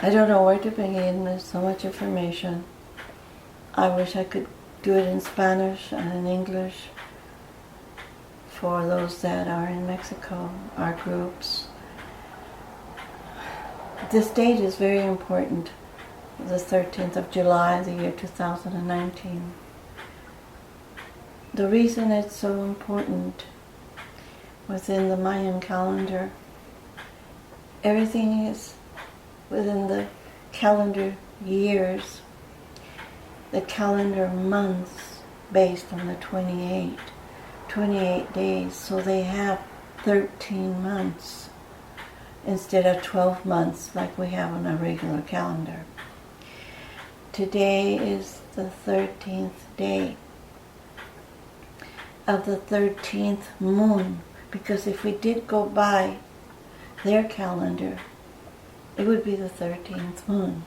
I don't know where to begin. There's so much information. I wish I could do it in Spanish and in English for those that are in Mexico, our groups. This date is very important, the 13th of July, the year 2019. The reason it's so important within the Mayan calendar, everything is within the calendar years, the calendar months based on the 28 days, so they have 13 months instead of 12 months like we have on a regular calendar. Today is the 13th day of the 13th moon, because if we did go by their calendar, it would be the 13th moon.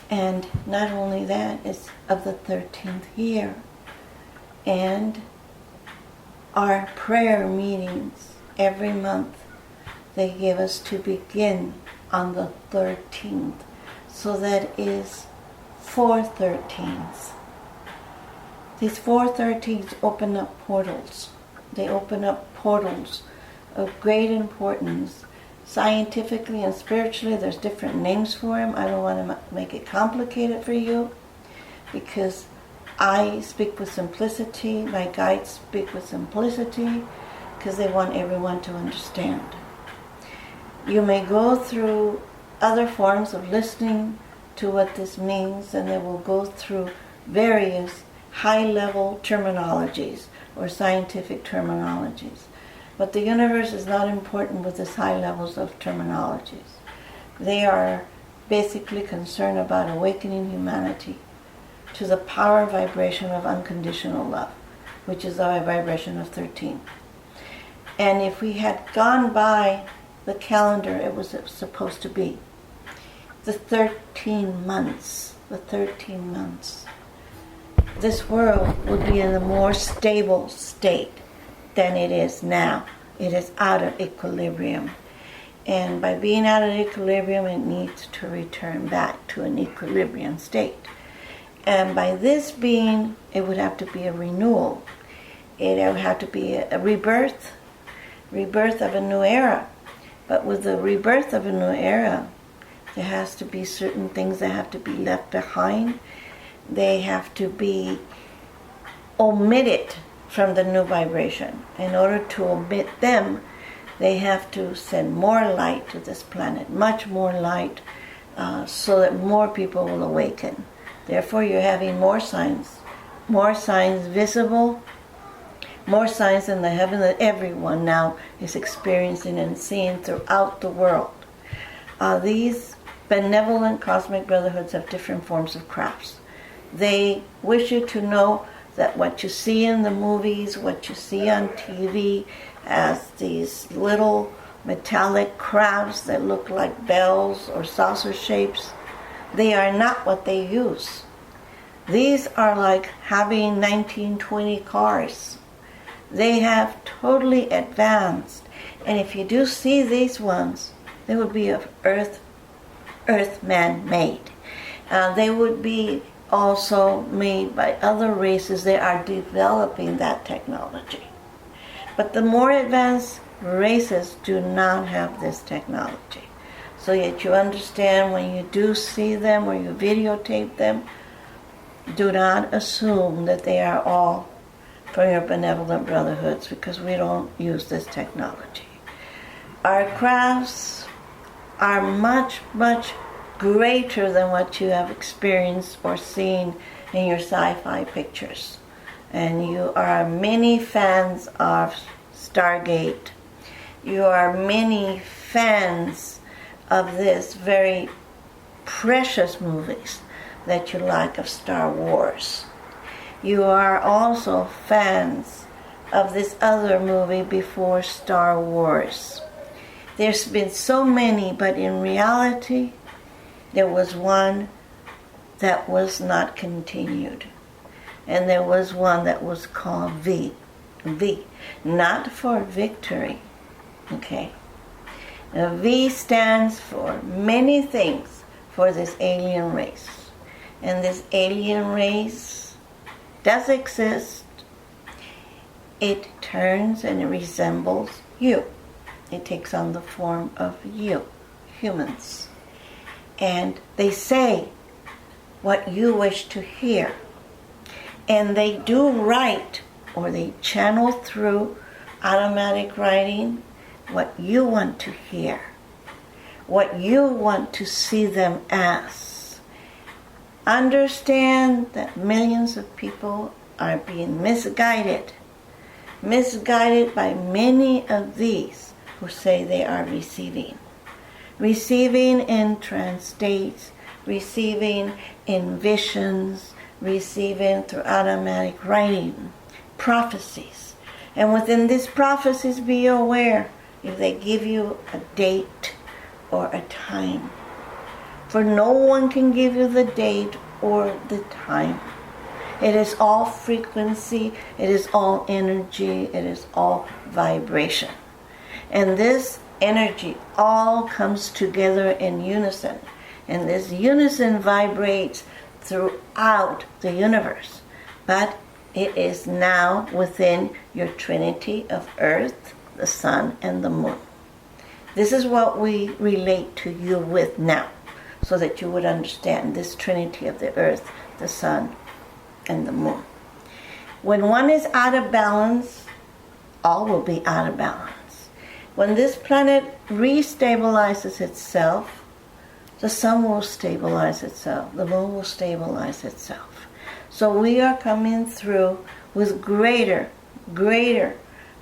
And not only that, it's of the 13th year. And our prayer meetings every month, they give us to begin on the 13th. So that is 4 13s. These 4 13s open up portals. They open up portals of great importance. Scientifically and spiritually, there's different names for them. I don't want to make it complicated for you, because I speak with simplicity, my guides speak with simplicity, because they want everyone to understand. You may go through other forms of listening to what this means, and they will go through various high-level terminologies or scientific terminologies. But the universe is not important with these high levels of terminologies. They are basically concerned about awakening humanity to the power vibration of unconditional love, which is the vibration of 13. And if we had gone by the calendar it was supposed to be, the 13 months, this world would be in a more stable state than it is now. It is out of equilibrium. And by being out of equilibrium, it needs to return back to an equilibrium state. And by this being, it would have to be a renewal. It would have to be a rebirth of a new era. But with the rebirth of a new era, there has to be certain things that have to be left behind. They have to be omitted from the new vibration. In order to omit them, they have to send more light to this planet, much more light, so that more people will awaken. Therefore, you're having more signs visible, more signs in the heaven that everyone now is experiencing and seeing throughout the world. These benevolent cosmic brotherhoods have different forms of crafts. They wish you to know that what you see in the movies, what you see on TV, as these little metallic crafts that look like bells or saucer shapes, they are not what they use. These are like having 1920 cars. They have totally advanced. And if you do see these ones, they would be of earth man-made. They would be also made by other races. They are developing that technology. But the more advanced races do not have this technology. So that you understand, when you do see them or you videotape them, do not assume that they are all from your benevolent brotherhoods, because we don't use this technology. Our crafts are much, much greater than what you have experienced or seen in your sci-fi pictures. And you are many fans of Stargate. You are many fans of this very precious movies that you like of Star Wars. You are also fans of this other movie before Star Wars. There's been so many, but in reality, there was one that was not continued. And there was one that was called V. Not for victory, okay? Now, V stands for many things for this alien race. And this alien race does exist. It turns and it resembles you. It takes on the form of you, humans. And they say what you wish to hear. And they do write, or they channel through automatic writing, what you want to hear, what you want to see them as. Understand that millions of people are being misguided by many of these who say they are receiving. Receiving in trance states, receiving in visions, receiving through automatic writing, prophecies. And within these prophecies, be aware if they give you a date or a time. For no one can give you the date or the time. It is all frequency, it is all energy, it is all vibration. And this energy all comes together in unison. And this unison vibrates throughout the universe. But it is now within your trinity of earth, the sun, and the moon. This is what we relate to you with now, so that you would understand this trinity of the earth, the sun, and the moon. When one is out of balance, all will be out of balance. When this planet restabilizes itself, the sun will stabilize itself, the moon will stabilize itself. So we are coming through with greater,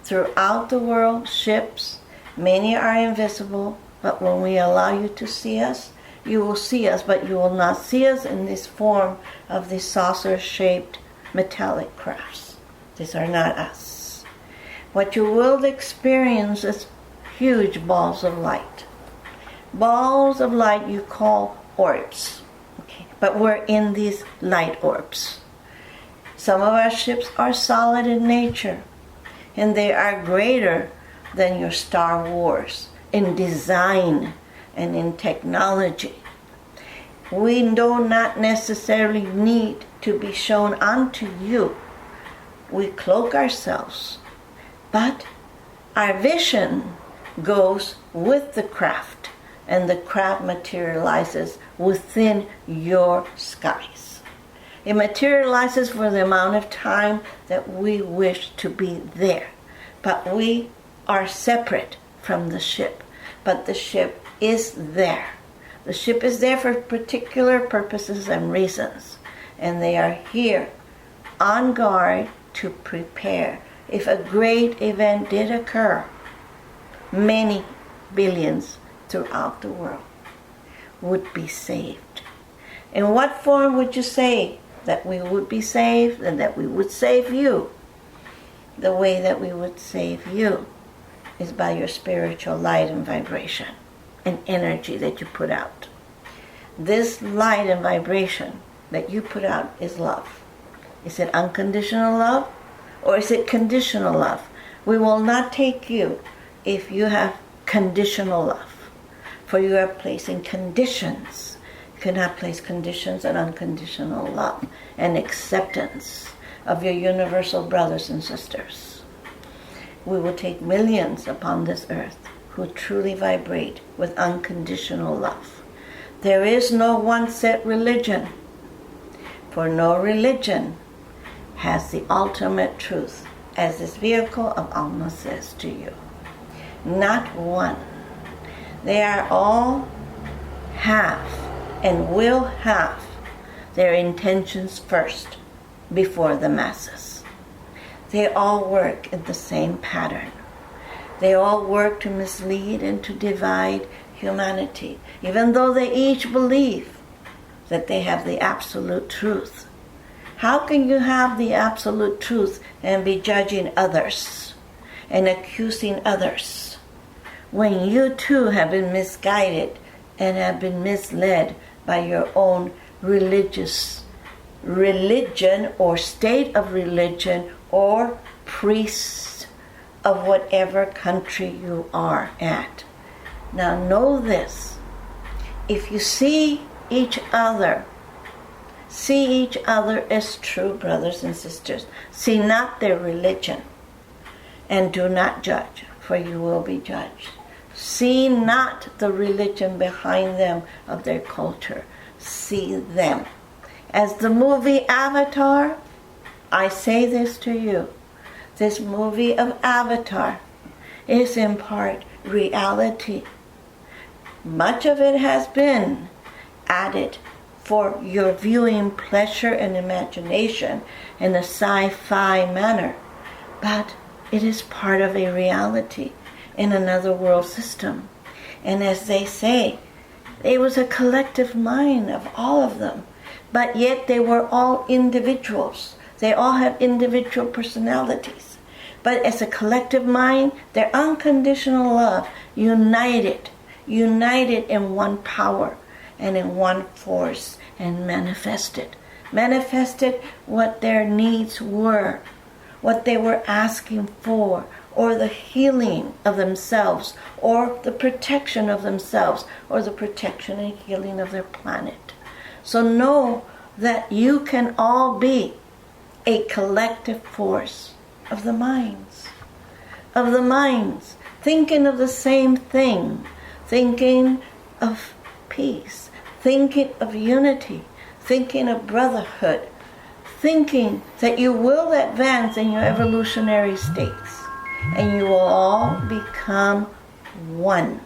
throughout the world, ships. Many are invisible, but when we allow you to see us, you will see us, but you will not see us in this form of these saucer-shaped metallic crafts. These are not us. What you will experience is huge balls of light. Balls of light you call orbs. Okay. But we're in these light orbs. Some of our ships are solid in nature, and they are greater than your Star Wars in design and in technology. We do not necessarily need to be shown unto you. We cloak ourselves, but our vision goes with the craft, and the craft materializes within your skies. It materializes for the amount of time that we wish to be there. But we are separate from the ship. But the ship is there. The ship is there for particular purposes and reasons. And they are here on guard to prepare. If a great event did occur, many billions throughout the world would be saved. In what form would you say that we would be saved and that we would save you? The way that we would save you is by your spiritual light and vibration and energy that you put out. This light and vibration that you put out is love. Is it unconditional love or is it conditional love? We will not take you if you have conditional love, for you are placing conditions. You cannot place conditions on unconditional love and acceptance of your universal brothers and sisters. We will take millions upon this earth who truly vibrate with unconditional love. There is no one set religion, for no religion has the ultimate truth, as this vehicle of Alma says to you. Not one. They are all have and will have their intentions first before the masses. They all work in the same pattern. They all work to mislead and to divide humanity, even though they each believe that they have the absolute truth. How can you have the absolute truth and be judging others and accusing others when you too have been misguided and have been misled by your own religion or state of religion or priests of whatever country you are at? Now know this. If you see each other as true brothers and sisters. See not their religion, and do not judge, for you will be judged. See not the religion behind them of their culture. See them. As the movie Avatar, I say this to you. This movie of Avatar is in part reality. Much of it has been added for your viewing pleasure and imagination in a sci-fi manner, but it is part of a reality in another world system. And as they say, it was a collective mind of all of them, but yet they were all individuals. They all have individual personalities. But as a collective mind, their unconditional love united in one power and in one force, and manifested what their needs were, what they were asking for, or the healing of themselves, or the protection of themselves, or the protection and healing of their planet. So know that you can all be a collective force of the minds, thinking of the same thing, thinking of peace, thinking of unity, thinking of brotherhood, thinking that you will advance in your evolutionary states, and you will all become one,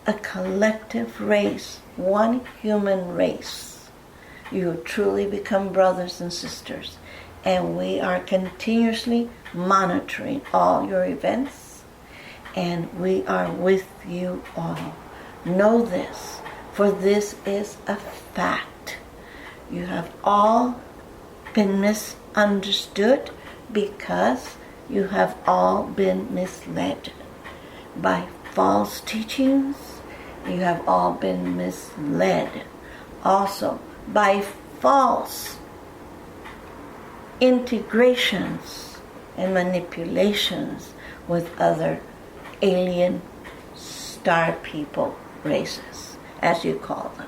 a collective race, one human race. You will truly become brothers and sisters, and we are continuously monitoring all your events, and we are with you all. Know this, for this is a fact. You have all been misunderstood because you have all been misled by false teachings. You have all been misled also by false integrations and manipulations with other alien star people races, as you call them.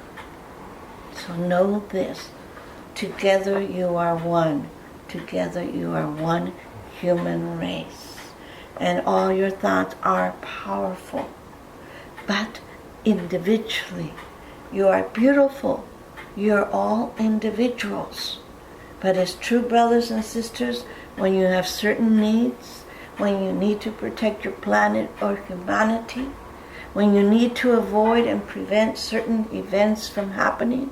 So know this. Together you are one. Together you are one human race. And all your thoughts are powerful. But individually, you are beautiful. You're all individuals. But as true brothers and sisters, when you have certain needs, when you need to protect your planet or humanity, when you need to avoid and prevent certain events from happening,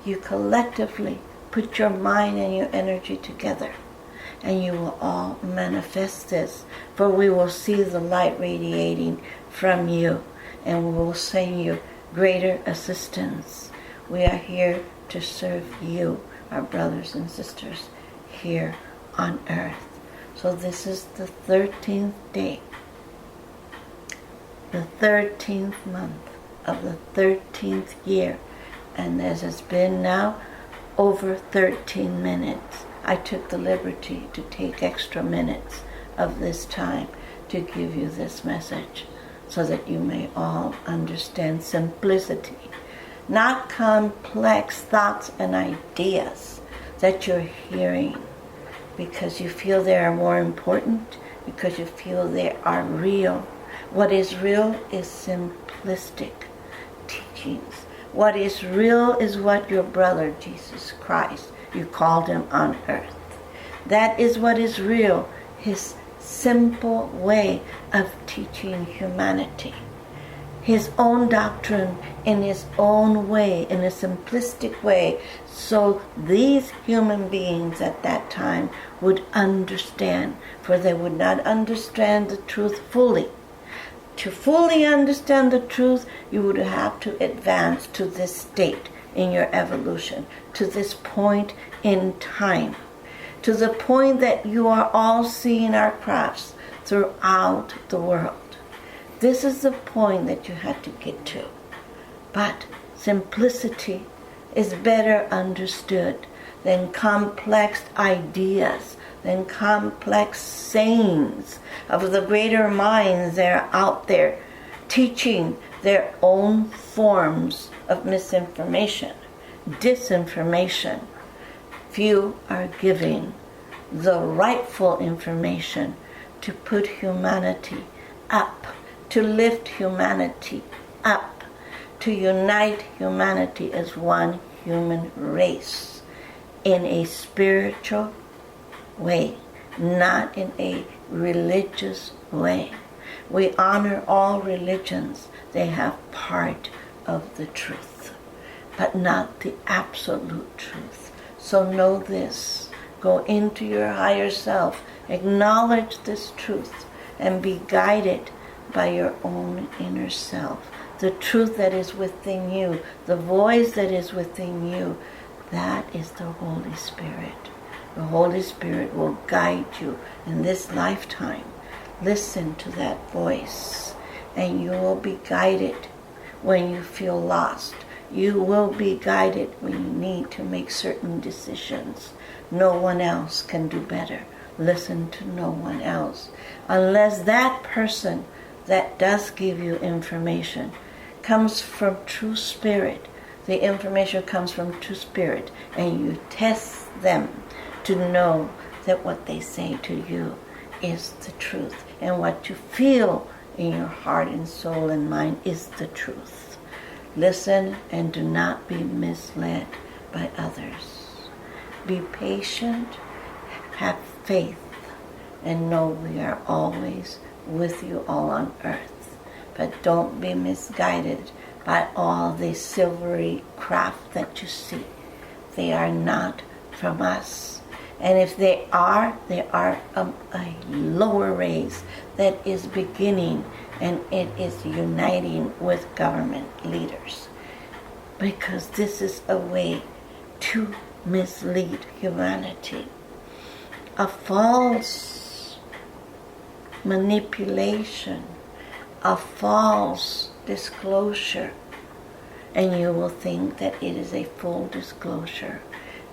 you collectively put your mind and your energy together, and you will all manifest this. For we will see the light radiating from you, and we will send you greater assistance. We are here to serve you, our brothers and sisters, here on earth. So this is the 13th day, the 13th month of the 13th year, and as it's been now over 13 minutes, I took the liberty to take extra minutes of this time to give you this message so that you may all understand simplicity, not complex thoughts and ideas that you're hearing because you feel they are more important, because you feel they are real. What is real is simplistic teachings. What is real is what your brother, Jesus Christ, you called him on earth. That is what is real, his simple way of teaching humanity. His own doctrine in his own way, in a simplistic way, so these human beings at that time would understand, for they would not understand the truth fully. To fully understand the truth, you would have to advance to this state in your evolution, to this point in time, to the point that you are all seeing our crafts throughout the world. This is the point that you had to get to. But simplicity is better understood than complex ideas, than complex sayings of the greater minds that are out there teaching their own forms of misinformation, disinformation. Few are giving the rightful information to put humanity up, to lift humanity up, to unite humanity as one human race in a spiritual way, not in a religious way. We honor all religions. They have part of the truth, but not the absolute truth. So know this. Go into your higher self. Acknowledge this truth and be guided by your own inner self. The truth that is within you, the voice that is within you, that is the Holy Spirit. The Holy Spirit will guide you in this lifetime. Listen to that voice, and you will be guided when you feel lost. You will be guided when you need to make certain decisions. No one else can do better. Listen to no one else. Unless that person that does give you information comes from true spirit, the information comes from true spirit, and you test them to know that what they say to you is the truth, and what you feel in your heart and soul and mind is the truth. Listen and do not be misled by others. Be patient, have faith, and know we are always with you all on earth. But don't be misguided by all the silvery craft that you see. They are not from us. And if they are a lower race that is beginning, and it is uniting with government leaders. Because this is a way to mislead humanity. A false manipulation, a false disclosure, and you will think that it is a full disclosure.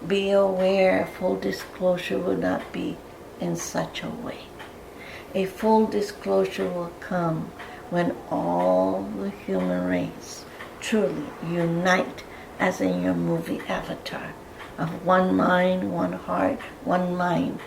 Be aware, full disclosure will not be in such a way. A full disclosure will come when all the human race truly unite, as in your movie Avatar, of one mind, one heart, one mind.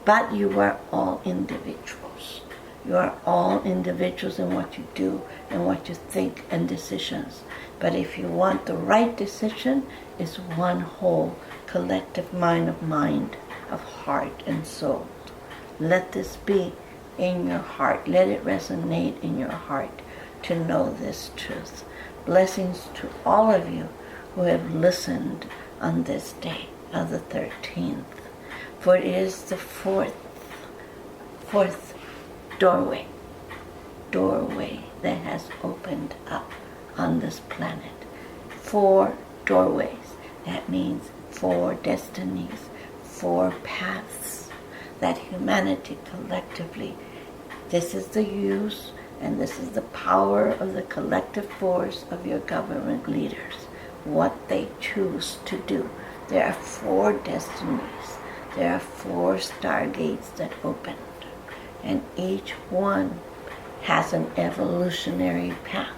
But you are all individuals. You are all individuals in what you do and what you think and decisions. But if you want the right decision, it's one whole collective mind, of heart and soul. Let this be in your heart. Let it resonate in your heart to know this truth. Blessings to all of you who have listened on this day of the 13th. For it is the fourth doorway that has opened up on this planet. 4 doorways. That means 4 destinies, 4 paths that humanity collectively, this is the use and this is the power of the collective force of your government leaders, what they choose to do. There are 4 destinies. There are 4 stargates that opened, and each one has an evolutionary path.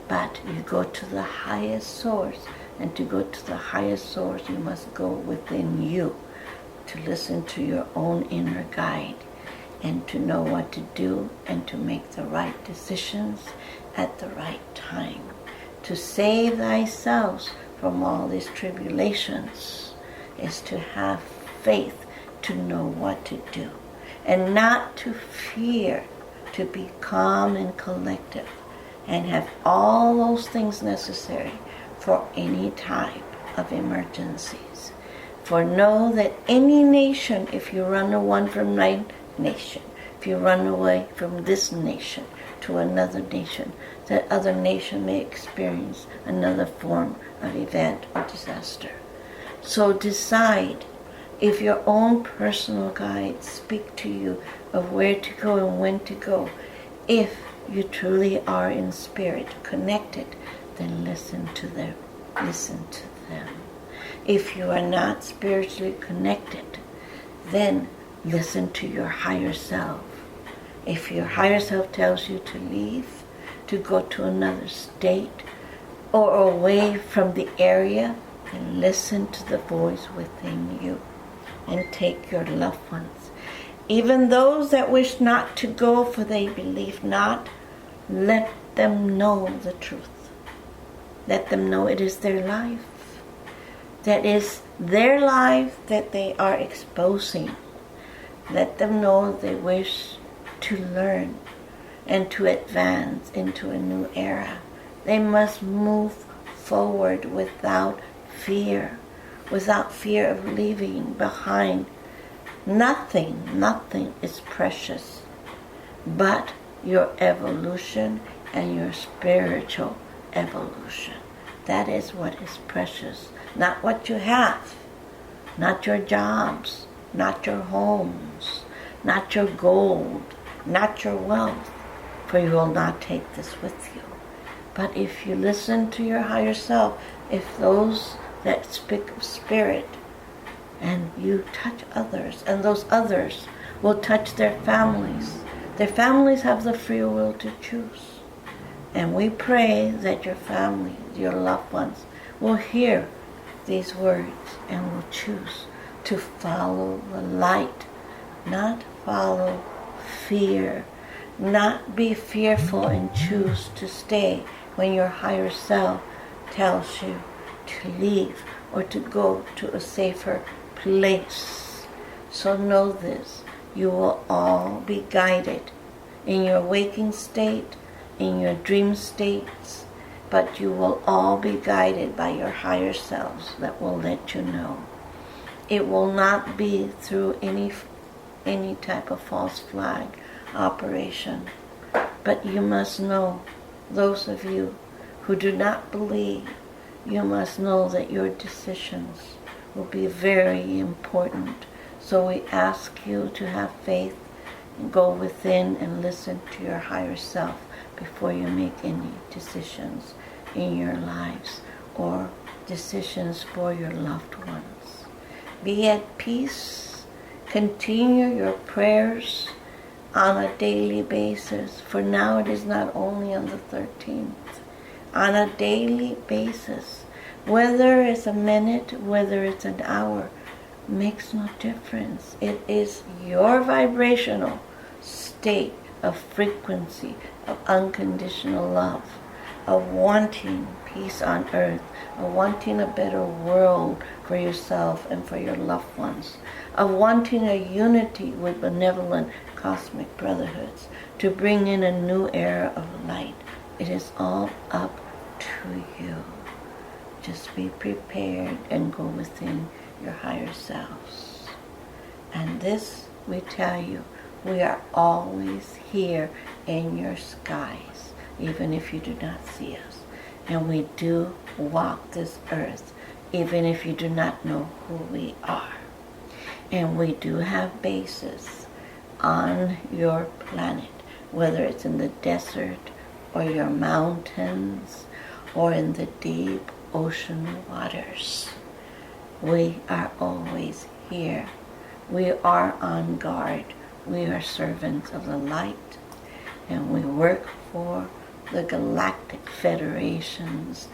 But you go to the highest source, and to go to the highest source, you must go within you to listen to your own inner guide and to know what to do and to make the right decisions at the right time. To save thyself from all these tribulations is to have faith, to know what to do, and not to fear, to be calm and collective, and have all those things necessary for any type of emergencies. For know that any nation, if you run away from one nation, if you run away from this nation to another nation, that other nation may experience another form of event or disaster. So decide if your own personal guides speak to you of where to go and when to go. If you truly are in spirit connected, then listen to them. Listen to them. If you are not spiritually connected, then listen to your higher self. If your higher self tells you to leave to go to another state or away from the area, then listen to the voice within you and take your loved ones. Even those that wish not to go, for they believe not, let them know the truth. Let them know it is their life. That is their life that they are exposing. Let them know they wish to learn and to advance into a new era. They must move forward without fear of leaving behind. Nothing is precious but your evolution and your spiritual evolution. That is what is precious. Not what you have, not your jobs, not your homes, not your gold, not your wealth, for you will not take this with you. But if you listen to your higher self, if those that speak of spirit, and you touch others, and those others will touch their families have the free will to choose. And we pray that your family, your loved ones, will hear these words and will choose to follow the light, not follow fear, not be fearful and choose to stay when your higher self tells you to leave or to go to a safer place. So know this, you will all be guided in your waking state, in your dream states, but you will all be guided by your higher selves that will let you know. It will not be through any type of false flag operation. But you must know, those of you who do not believe, you must know that your decisions will be very important. So we ask you to have faith and go within and listen to your higher self before you make any decisions in your lives or decisions for your loved ones. Be at peace. Continue your prayers on a daily basis. For now it is not only on the 13th. On a daily basis. Whether it's a minute, whether it's an hour, makes no difference. It is your vibrational state of frequency, of unconditional love, of wanting peace on earth, of wanting a better world for yourself and for your loved ones, of wanting a unity with benevolent cosmic brotherhoods, to bring in a new era of light. It is all up to you. Just be prepared and go within your higher selves. And this, we tell you, we are always here in your skies, even if you do not see us. And we do walk this earth, even if you do not know who we are. And we do have bases on your planet, whether it's in the desert or your mountains or in the deep ocean waters. We are always here. We are on guard. We are servants of the light, and we work for the galactic federations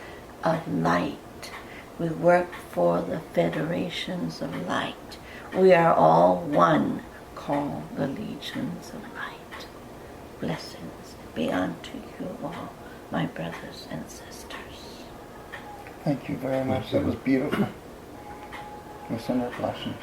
of light. We work for the federations of light. We are all one, called the legions of light. Blessings be unto you all, my brothers and sisters. Thank you very much. That was beautiful. With some blessings.